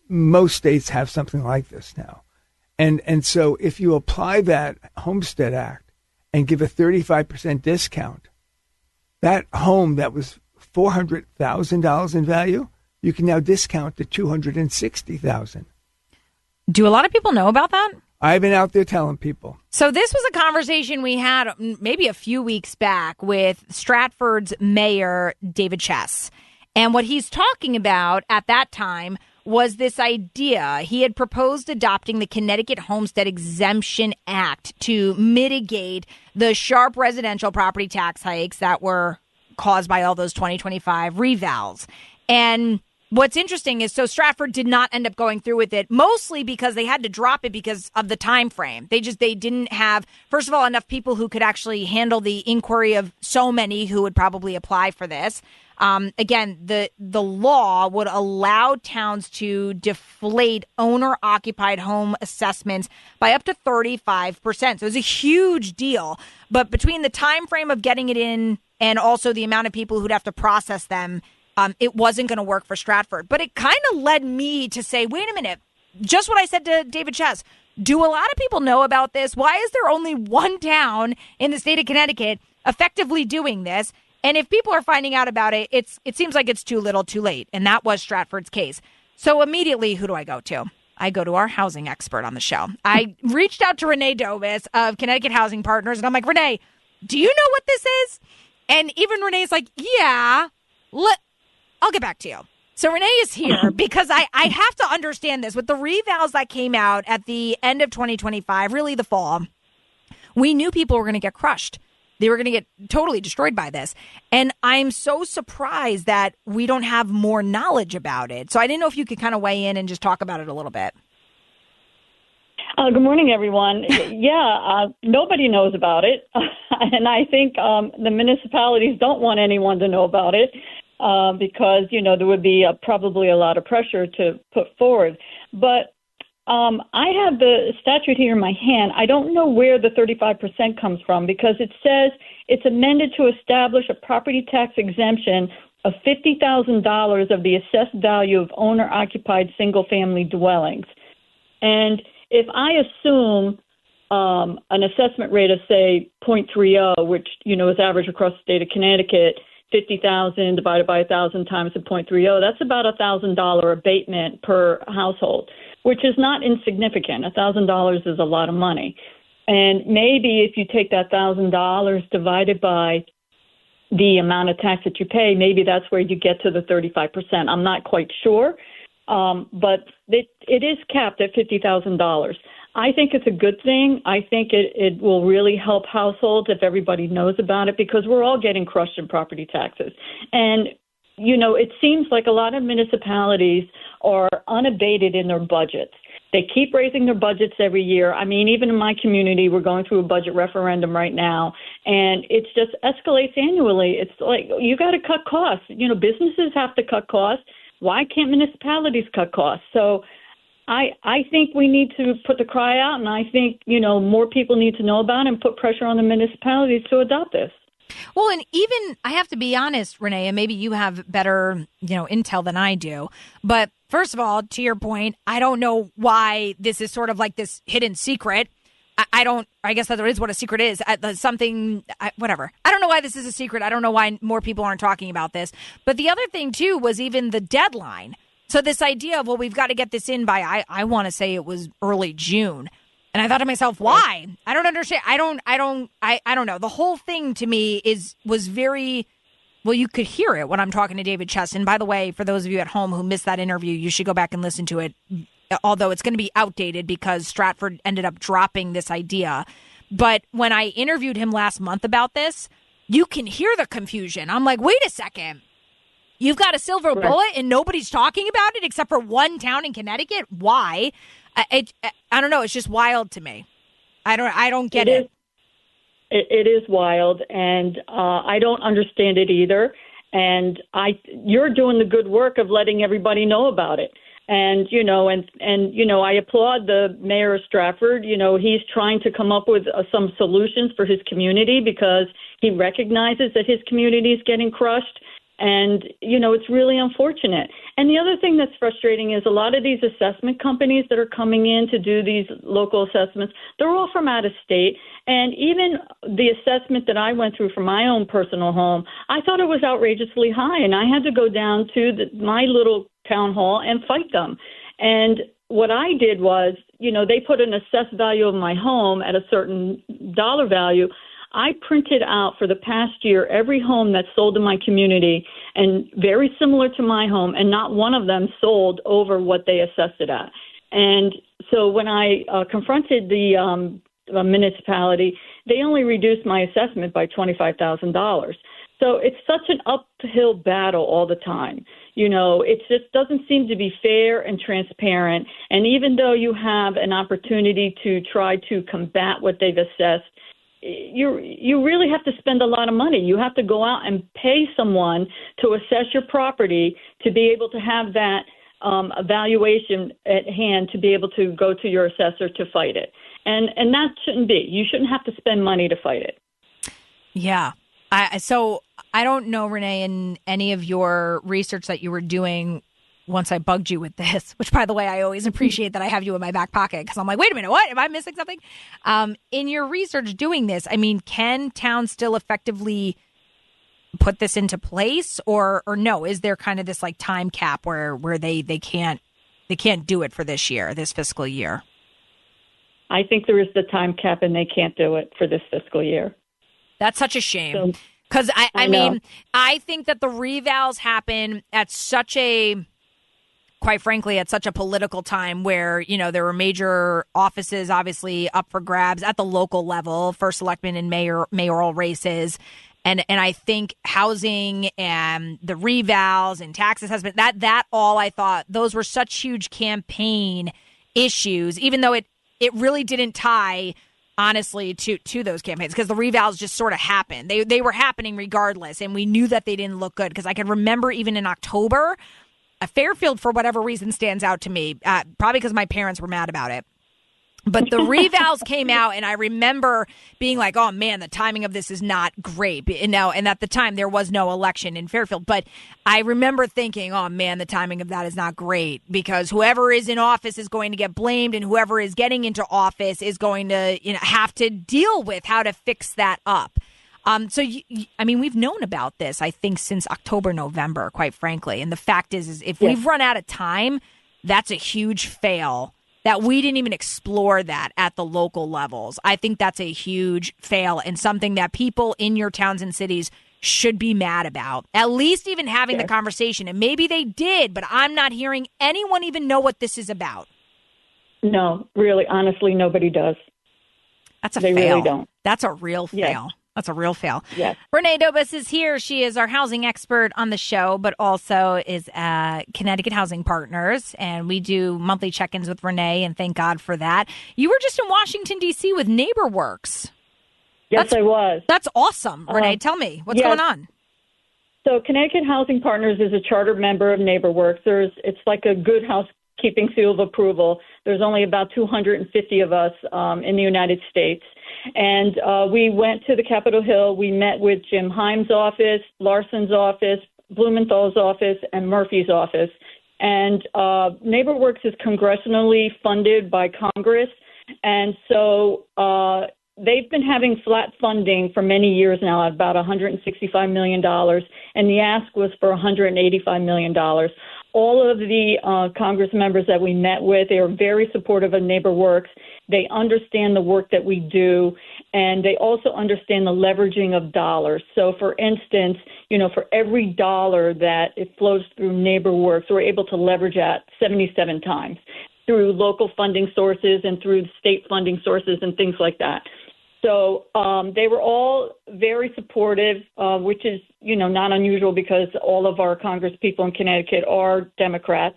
most states have something like this now. And so if you apply that Homestead Act and give a 35% discount, that home that was $400,000 in value, you can now discount to $260,000. Do a lot of people know about that? I've been out there telling people. So this was a conversation we had maybe a few weeks back with Stratford's mayor, David Chess. And what he's talking about at that time was this idea. He had proposed adopting the Connecticut Homestead Exemption Act to mitigate the sharp residential property tax hikes that were caused by all those 2025 revals. And what's interesting is, so Stratford did not end up going through with it, mostly because they had to drop it because of the time frame. They didn't have, first of all, enough people who could actually handle the inquiry of so many who would probably apply for this. Again, the law would allow towns to deflate owner-occupied home assessments by up to 35%. So it's a huge deal. But between the time frame of getting it in and also the amount of people who'd have to process them, it wasn't going to work for Stratford. But it kind of led me to say, wait a minute, just what I said to David Chess. Do a lot of people know about this? Why is there only one town in the state of Connecticut effectively doing this? And if people are finding out about it, it seems like it's too little, too late. And that was Stratford's case. So immediately, who do I go to? I go to our housing expert on the show. I reached out to Renee Novis of Connecticut Housing Partners, and I'm like, Renee, do you know what this is? And even Renee's like, yeah, I'll get back to you. So Renee is here because I have to understand this. With the revals that came out at the end of 2025, really the fall, we knew people were going to get crushed. They were going to get totally destroyed by this. And I'm so surprised that we don't have more knowledge about it. So I didn't know if you could kind of weigh in and just talk about it a little bit. Good morning, everyone. Nobody knows about it. And I think the municipalities don't want anyone to know about it because, there would be probably a lot of pressure to put forward. But I have the statute here in my hand. I don't know where the 35% comes from because it says it's amended to establish a property tax exemption of $50,000 of the assessed value of owner-occupied single-family dwellings. And if I assume an assessment rate of, say, 0.30, which, is average across the state of Connecticut, 50,000 divided by 1,000 times the 0.30, that's about $1,000 abatement per household, which is not insignificant. $1,000 is a lot of money. And maybe if you take that $1,000 divided by the amount of tax that you pay, maybe that's where you get to the 35%. I'm not quite sure, but it is capped at $50,000. I think it's a good thing. I think it will really help households if everybody knows about it because we're all getting crushed in property taxes. And, it seems like a lot of municipalities are unabated in their budgets. They keep raising their budgets every year. I mean, even in my community, we're going through a budget referendum right now, and it just escalates annually. It's like you got to cut costs. Businesses have to cut costs. Why can't municipalities cut costs? So I think we need to put the cry out, and I think, more people need to know about it and put pressure on the municipalities to adopt this. Well, and even, I have to be honest, Renee, and maybe you have better, intel than I do. But first of all, to your point, I don't know why this is sort of like this hidden secret. I guess that is what a secret is. Whatever. I don't know why this is a secret. I don't know why more people aren't talking about this. But the other thing, too, was even the deadline. So this idea of, well, we've got to get this in by, I want to say it was early June. And I thought to myself, why? I don't understand. I don't know. The whole thing to me was very, well, you could hear it when I'm talking to David Chess. And by the way, for those of you at home who missed that interview, you should go back and listen to it. Although it's going to be outdated because Stratford ended up dropping this idea. But when I interviewed him last month about this, you can hear the confusion. I'm like, wait a second. You've got a silver bullet and nobody's talking about it except for one town in Connecticut? Why? I don't know. It's just wild to me. I don't get it. It is wild, and I don't understand it either. And you're doing the good work of letting everybody know about it. And I applaud the mayor of Stratford. He's trying to come up with some solutions for his community because he recognizes that his community is getting crushed. And, it's really unfortunate. And the other thing that's frustrating is a lot of these assessment companies that are coming in to do these local assessments, they're all from out of state. And even the assessment that I went through for my own personal home, I thought it was outrageously high. And I had to go down to my little town hall and fight them. And what I did was, they put an assessed value of my home at a certain dollar value. I printed out for the past year every home that's sold in my community, and very similar to my home, and not one of them sold over what they assessed it at. And so when I confronted the municipality, they only reduced my assessment by $25,000. So it's such an uphill battle all the time. It just doesn't seem to be fair and transparent. And even though you have an opportunity to try to combat what they've assessed, you really have to spend a lot of money. You have to go out and pay someone to assess your property to be able to have that evaluation at hand to be able to go to your assessor to fight it. And that shouldn't be. You shouldn't have to spend money to fight it. Yeah. So I don't know, Renee, in any of your research that you were doing once I bugged you with this, which, by the way, I always appreciate that I have you in my back pocket because I'm like, wait a minute, what? Am I missing something? In your research doing this, can towns still effectively put this into place or no? Is there kind of this like time cap where they can't do it for this fiscal year? I think there is the time cap and they can't do it for this fiscal year. That's such a shame. Because I think that the revals happen at quite frankly, at such a political time where, there were major offices obviously up for grabs at the local level for selectmen and mayoral races. And I think housing and the revals and taxes has been that all I thought those were such huge campaign issues, even though it really didn't tie honestly to those campaigns because the revals just sort of happened. They were happening regardless. And we knew that they didn't look good because I can remember even in October, Fairfield, for whatever reason, stands out to me, probably because my parents were mad about it. But the revals came out, and I remember being like, oh, man, the timing of this is not great. And at the time, there was no election in Fairfield. But I remember thinking, oh, man, the timing of that is not great because whoever is in office is going to get blamed, and whoever is getting into office is going to have to deal with how to fix that up. So, we've known about this, I think, since October, November, quite frankly. And the fact is if we've run out of time, that's a huge fail that we didn't even explore that at the local levels. I think that's a huge fail and something that people in your towns and cities should be mad about, at least even having the conversation. And maybe they did, but I'm not hearing anyone even know what this is about. No, really, honestly, nobody does. That's a fail. They really don't. That's a real fail. Yes. That's a real fail. Yes. Renee Novis is here. She is our housing expert on the show, but also is at Connecticut Housing Partners. And we do monthly check-ins with Renee, and thank God for that. You were just in Washington, D.C. with NeighborWorks. Yes, I was. That's awesome. Renee, tell me, what's going on? So Connecticut Housing Partners is a charter member of NeighborWorks. It's like a good housekeeping seal of approval. There's only about 250 of us in the United States. And we went to the Capitol Hill. We met with Jim Himes' office, Larson's office, Blumenthal's office, and Murphy's office. And NeighborWorks is congressionally funded by Congress. And so they've been having flat funding for many years now at about $165 million. And the ask was for $185 million. All of the Congress members that we met with, they are very supportive of NeighborWorks. They understand the work that we do, and they also understand the leveraging of dollars. So, for instance, for every dollar that it flows through NeighborWorks, we're able to leverage at 77 times through local funding sources and through state funding sources and things like that. So they were all very supportive, which is, not unusual because all of our Congress people in Connecticut are Democrats.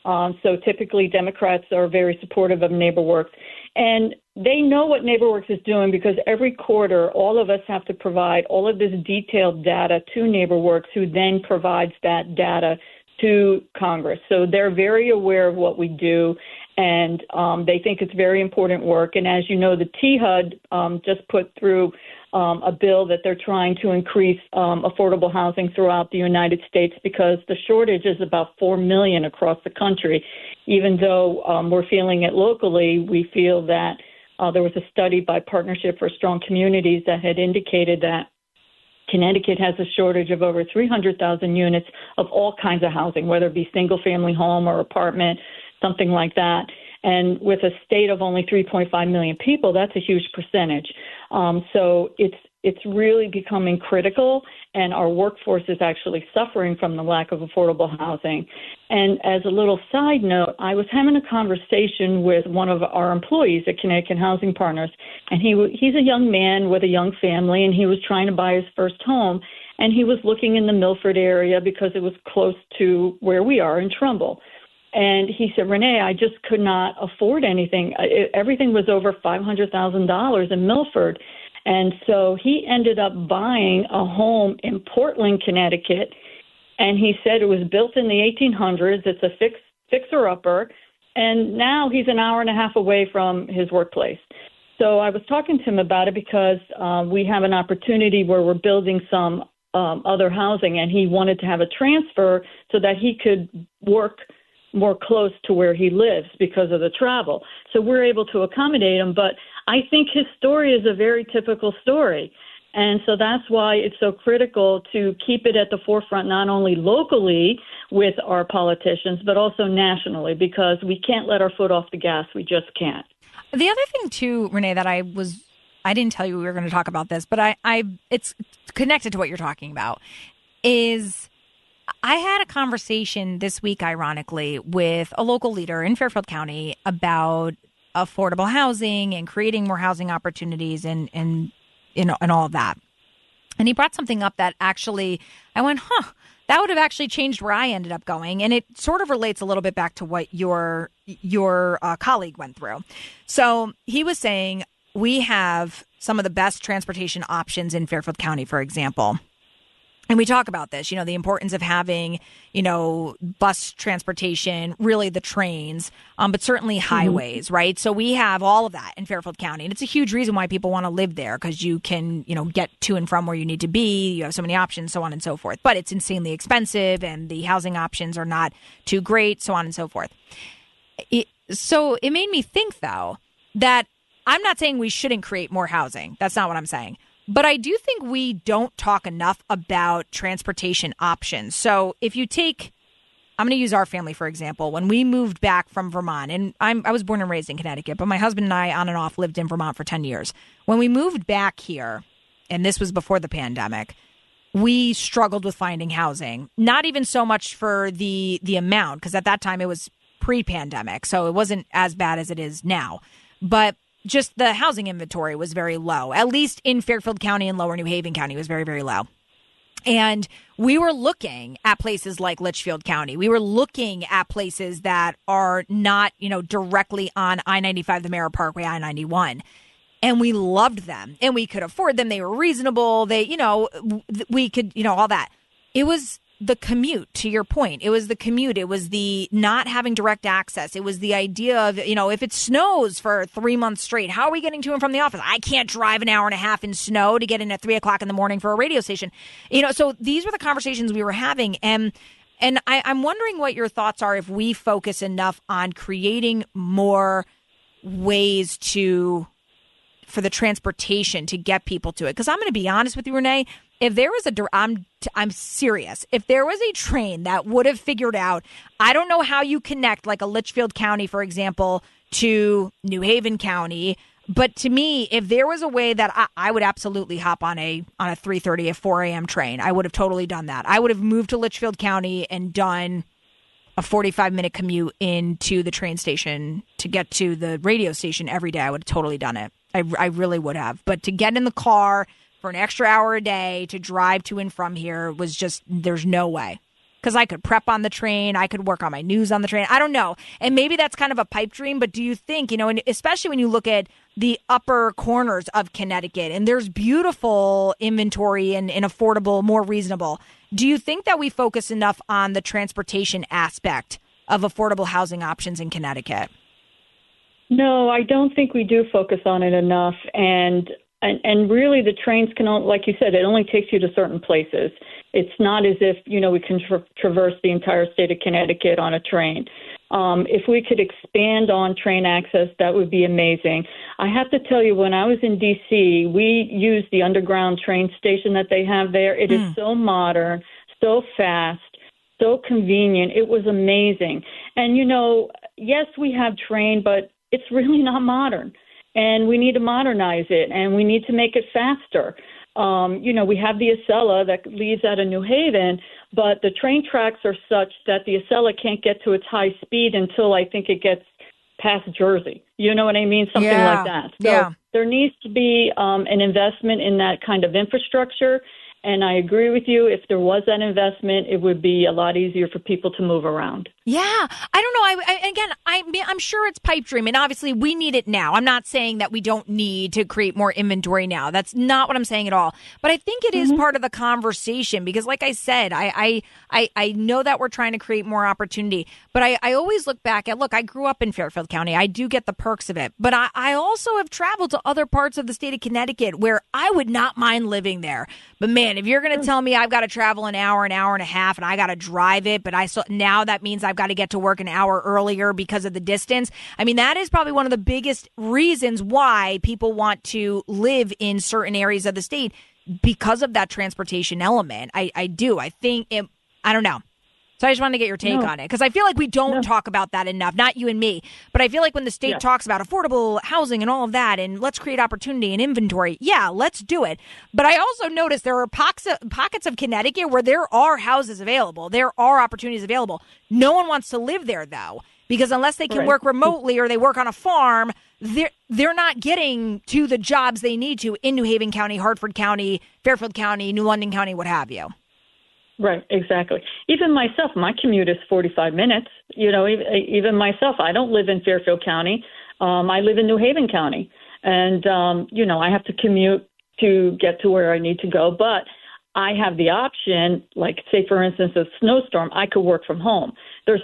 So typically Democrats are very supportive of NeighborWorks. And they know what NeighborWorks is doing because every quarter all of us have to provide all of this detailed data to NeighborWorks, who then provides that data to Congress. So they're very aware of what we do, and they think it's very important work. And as you know, the THUD just put through a bill that they're trying to increase affordable housing throughout the United States because the shortage is about 4 million across the country. Even though we're feeling it locally, we feel that there was a study by Partnership for Strong Communities that had indicated that Connecticut has a shortage of over 300,000 units of all kinds of housing, whether it be single-family home or apartment, something like that. And with a state of only 3.5 million people, that's a huge percentage. So it's really becoming critical, and our workforce is actually suffering from the lack of affordable housing. And as a little side note, I was having a conversation with one of our employees at Connecticut Housing Partners, and he's a young man with a young family, and he was trying to buy his first home, and he was looking in the Milford area because it was close to where we are in Trumbull. And he said, Renee, I just could not afford anything. Everything was over $500,000 in Milford. And so he ended up buying a home in Portland, Connecticut. And he said it was built in the 1800s. It's a fixer-upper. And now he's an hour and a half away from his workplace. So I was talking to him about it because we have an opportunity where we're building some other housing. And he wanted to have a transfer so that he could work more close to where he lives because of the travel. So we're able to accommodate him. But I think his story is a very typical story. And so that's why it's so critical to keep it at the forefront, not only locally with our politicians, but also nationally, because we can't let our foot off the gas. We just can't. The other thing, too, Renee, that I didn't tell you we were going to talk about this, but it's connected to what you're talking about, is I had a conversation this week, ironically, with a local leader in Fairfield County about affordable housing and creating more housing opportunities and all of that. And he brought something up that actually I went, that would have actually changed where I ended up going. And it sort of relates a little bit back to what your colleague went through. So he was saying we have some of the best transportation options in Fairfield County, for example. And we talk about this, the importance of having, bus transportation, really the trains, but certainly highways, right? So we have all of that in Fairfield County. And it's a huge reason why people want to live there because you can, get to and from where you need to be. You have so many options, so on and so forth. But it's insanely expensive and the housing options are not too great, so on and so forth. So it made me think, though, that I'm not saying we shouldn't create more housing. That's not what I'm saying. But I do think we don't talk enough about transportation options. So if you take, I'm going to use our family, for example. When we moved back from Vermont, and I was born and raised in Connecticut, but my husband and I on and off lived in Vermont for 10 years. When we moved back here, and this was before the pandemic, we struggled with finding housing. Not even so much for the amount, because at that time it was pre-pandemic, so it wasn't as bad as it is now. But just the housing inventory was very low, at least in Fairfield County and Lower New Haven County was very, very low. And we were looking at places like Litchfield County. We were looking at places that are not, directly on I-95, the Merritt Parkway, I-91. And we loved them and we could afford them. They were reasonable. They, we could, all that. It was the commute, to your point. It was the commute. It was the not having direct access. It was the idea of, if it snows for 3 months straight, how are we getting to and from the office? I can't drive an hour and a half in snow to get in at 3:00 in the morning for a radio station. So these were the conversations we were having. And I'm wondering what your thoughts are if we focus enough on creating more ways for the transportation to get people to it. Because I'm going to be honest with you, Renee, if there was I'm serious. If there was a train that would have figured out, I don't know how you connect like a Litchfield County, for example, to New Haven County. But to me, if there was a way that I would absolutely hop on a 3:30 at 4 a.m. train, I would have totally done that. I would have moved to Litchfield County and done a 45-minute commute into the train station to get to the radio station every day. I would have totally done it. I really would have. But to get in the car for an extra hour a day to drive to and from here was just, there's no way. Because I could prep on the train. I could work on my news on the train. I don't know. And maybe that's kind of a pipe dream, but do you think, and especially when you look at the upper corners of Connecticut and there's beautiful inventory and affordable, more reasonable. Do you think that we focus enough on the transportation aspect of affordable housing options in Connecticut? No, I don't think we do focus on it enough. And and really the trains can only, like you said, it only takes you to certain places. It's not as if, we can traverse the entire state of Connecticut on a train. If we could expand on train access, that would be amazing. I have to tell you, when I was in D.C., we used the underground train station that they have there. It is so modern, so fast, so convenient. It was amazing. And, yes, we have train, but it's really not modern. And we need to modernize it, and we need to make it faster. We have the Acela that leaves out of New Haven, but the train tracks are such that the Acela can't get to its high speed until I think it gets past Jersey. You know what I mean? Something like that. So there needs to be an investment in that kind of infrastructure. And I agree with you. If there was that investment, it would be a lot easier for people to move around. Yeah. I don't know. I'm sure it's pipe dream. And obviously we need it now. I'm not saying that we don't need to create more inventory now. That's not what I'm saying at all. But I think it is part of the conversation because like I said, I know that we're trying to create more opportunity. But I always look back at, I grew up in Fairfield County. I do get the perks of it. But I also have traveled to other parts of the state of Connecticut where I would not mind living there. But man, if you're going to tell me I've got to travel an hour and a half, and I got to drive it, but now that means I've got to get to work an hour earlier because of the distance. I mean, that is probably one of the biggest reasons why people want to live in certain areas of the state because of that transportation element. I do. I think I don't know. So I just wanted to get your take on it because I feel like we don't talk about that enough, not you and me, but I feel like when the state talks about affordable housing and all of that and let's create opportunity and inventory, let's do it. But I also noticed there are pockets of Connecticut where there are houses available. There are opportunities available. No one wants to live there, though, because unless they can work remotely or they work on a farm, they're not getting to the jobs they need to in New Haven County, Hartford County, Fairfield County, New London County, what have you. Right, exactly. Even myself, my commute is 45 minutes. Even myself, I don't live in Fairfield County. I live in New Haven County. And, I have to commute to get to where I need to go. But I have the option, like, say, for instance, a snowstorm, I could work from home. There's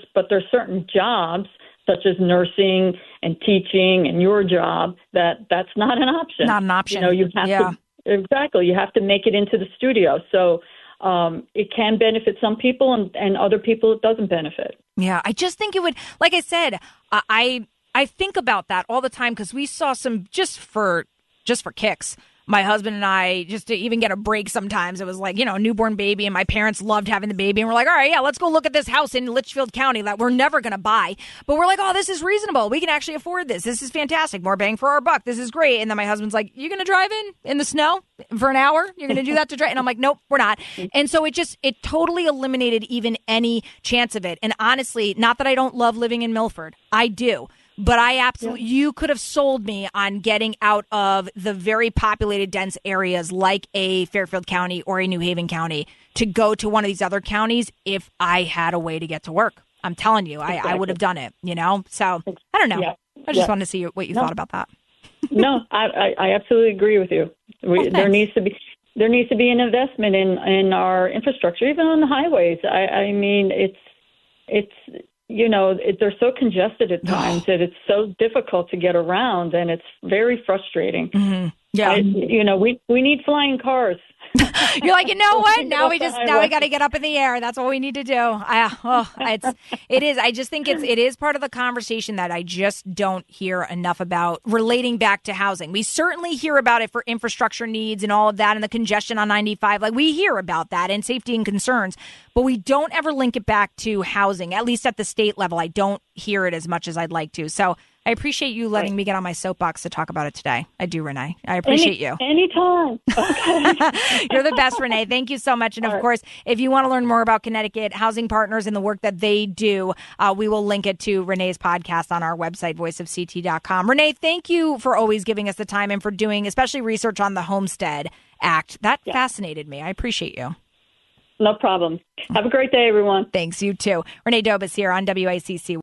certain jobs, such as nursing and teaching and your job, that's not an option. Not an option. You have to, exactly, you have to make it into the studio. So it can benefit some people and other people it doesn't benefit. Yeah, I just think it would, like I said, I think about that all the time because we saw some just for kicks. My husband and I, just to even get a break sometimes, it was like, newborn baby, and my parents loved having the baby. And we're like, all right, let's go look at this house in Litchfield County that we're never going to buy. But we're like, oh, this is reasonable. We can actually afford this. This is fantastic. More bang for our buck. This is great. And then my husband's like, you going to drive in the snow for an hour? You're going to do that to drive? And I'm like, nope, we're not. And so it totally eliminated even any chance of it. And honestly, not that I don't love living in Milford. I do. But I absolutely, you could have sold me on getting out of the very populated, dense areas like a Fairfield County or a New Haven County to go to one of these other counties if I had a way to get to work. I'm telling you, I would have done it, So I don't know. Yeah. I just wanted to see what you thought about that. No, I absolutely agree with you. There needs to be an investment in our infrastructure, even on the highways. I mean, it's they're so congested at times that it's so difficult to get around, and it's very frustrating. Mm-hmm. Yeah. We need flying cars. You're like, you know what? Now we got to get up in the air. That's what we need to do. It is. I just think it is part of the conversation that I just don't hear enough about relating back to housing. We certainly hear about it for infrastructure needs and all of that and the congestion on 95. Like we hear about that and safety and concerns, but we don't ever link it back to housing, at least at the state level. I don't hear it as much as I'd like to. So I appreciate you letting me get on my soapbox to talk about it today. I do, Renee. I appreciate you. Anytime. Okay. You're the best, Renee. Thank you so much. And of course, if you want to learn more about Connecticut Housing Partners and the work that they do, we will link it to Renee's podcast on our website, voiceofct.com. Renee, thank you for always giving us the time and for doing especially research on the Homestead Act. That fascinated me. I appreciate you. No problem. Have a great day, everyone. Thanks. You too. Renee Novis here on WICC.